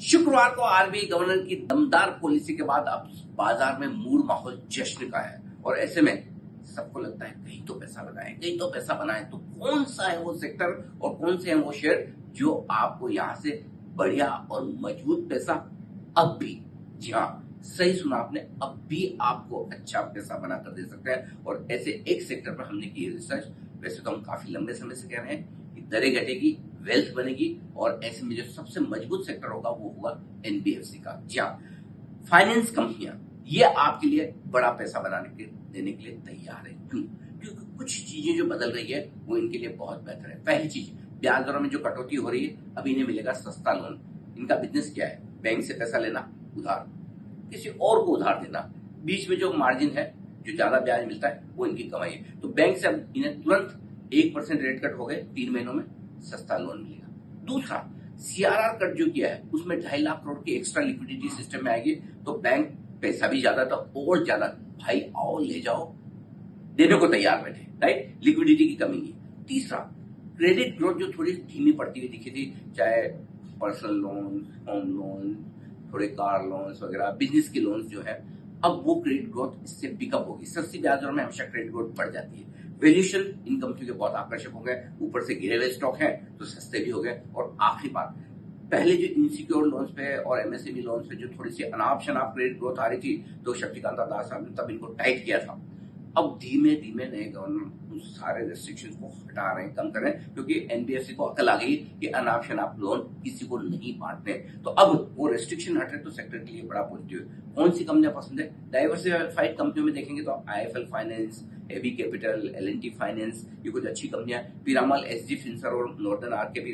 शुक्रवार को RBI governor की दमदार पॉलिसी के बाद अब बाजार में मूड माहौल जश्न का है और ऐसे में सबको लगता है कहीं तो पैसा लगाएं, कहीं तो पैसा बनाएं। तो कौन सा है वो सेक्टर और कौन से हैं वो शेयर जो आपको यहां से बढ़िया और मजबूत पैसा अब भी, जी हाँ सही सुना आपने, अब भी आपको अच्छा पैसा बनाकर दे सकते हैं। और ऐसे एक सेक्टर पर हमने की रिसर्च। वैसे तो हम काफी लंबे समय से कह रहे हैं कि दरें घटेगी, वेल्थ बनेगी और ऐसे में जो सबसे मजबूत सेक्टर होगा वो होगा एनबीएफसी का। जी हाँ, फाइनेंस कंपनियां ये आपके लिए बड़ा पैसा देने के लिए तैयार है। क्यों? क्योंकि कुछ चीजें जो बदल रही है वो इनके लिए बहुत बेहतर है। पहली चीज, ब्याज दरों में जो कटौती हो रही है, अब इन्हें मिलेगा सस्ता लोन। इनका बिजनेस क्या है? बैंक से पैसा लेना उधार, किसी और को उधार देना। बीच में जो मार्जिन है, जो ज्यादा ब्याज मिलता है, वो इनकी कमाई है। तो बैंक से अब इन्हें तुरंत 1% रेट कट हो गए, 3 महीनों में सस्ता लोन मिलेगा। दूसरा, सीआरआर कट जो किया है उसमें 2.5 लाख करोड़ की एक्स्ट्रा लिक्विडिटी सिस्टम में आएगी। तो बैंक पैसा भी ज्यादा था और ज्यादा, भाई आओ ले जाओ, देने को तैयार बैठे, राइट? लिक्विडिटी की कमी है। तीसरा, क्रेडिट ग्रोथ जो थोड़ी धीमी पड़ती हुई दिखी थी, चाहे पर्सनल लोन, होम लोन, थोड़े कार लोन्स वगैरह, बिजनेस के लोन्स जो है, अब वो क्रेडिट ग्रोथ इससे पिकअप होगी। सस्ती ब्याज दरों में हमेशा क्रेडिट ग्रोथ बढ़ जाती है। वैल्यूएशन इन कंपनियों के बहुत आकर्षक हो गए, ऊपर से गिरे हुए स्टॉक है तो सस्ते भी हो गए। और आखिरी बात, पहले जो इनसिक्योर लोन्स पे और एमएसएमई लोन्स पे जो थोड़ी सी अनाप शनाप क्रेडिट ग्रोथ आ रही थी, तो शक्तिकांता दास साहब ने तब इनको टाइट किया था। अब धीमे धीमे नए गवर्नर उस सारे रेस्ट्रिक्शंस को हटा रहे हैं, कम कर रहे हैं, क्योंकि एनबीएफसी को अकल आ गई कि अनाप शनाप लोन किसी को नहीं बांटने। तो अब वो रेस्ट्रिक्शन हट रहे, तो सेक्टर के लिए बड़ा पॉजिटिव है। कौन सी कंपनियां पसंद है? डाइवर्सिफाइड कंपनियों में देखेंगे तो IFL finance, AB capital, LNT finance, ये कुछ अच्छी कंपनियां। पिरामल, एसजी फिनसर और नॉर्दर्न आर्क के भी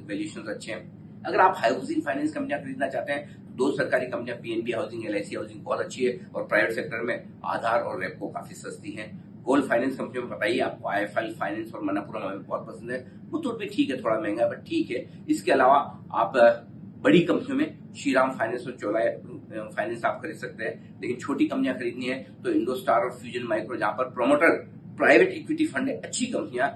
वैल्यूएशंस अच्छे हैं। अगर आप हाउसिंग फाइनेंस कंपनियां खरीदना चाहते हैं, दो सरकारी कंपनियां पीएनबी हाउसिंग, एलआईसी हाउसिंग बहुत अच्छी है। और प्राइवेट सेक्टर में आधार और रेपको काफी सस्ती है। गोल्ड फाइनेंस कंपनियों में बताइए आपको, आईएफएल फाइनेंस और मनपुरम हमें बहुत पसंद है। मुथूट भी ठीक है, थोड़ा महंगा है बट ठीक है। इसके अलावा आप बड़ी कंपनियों में श्रीराम फाइनेंस और चोला फाइनेंस आप खरीद सकते हैं। लेकिन छोटी कंपनियां खरीदनी है तो इंडोस्टार और फ्यूजन माइक्रो, जहां पर प्रोमोटर प्राइवेट इक्विटी फंड है, अच्छी कंपनियां,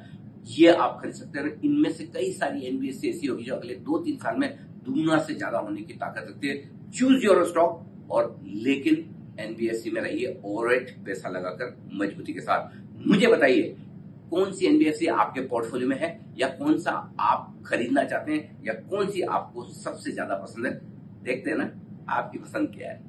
ये आप खरीद सकते हैं। इनमें से कई सारी एनबीएफसी ऐसी होगी जो अगले 2-3 साल में दुगना से ज्यादा होने की ताकत रखती है। चूज योर स्टॉक, और लेकिन एनबीएफसी में रहिए ओवरवेट पैसा लगाकर मजबूती के साथ। मुझे बताइए कौन सी एनबीएफसी आपके पोर्टफोलियो में है, या कौन सा आप खरीदना चाहते हैं, या कौन सी आपको सबसे ज्यादा पसंद है? देखते हैं ना आपकी पसंद क्या है।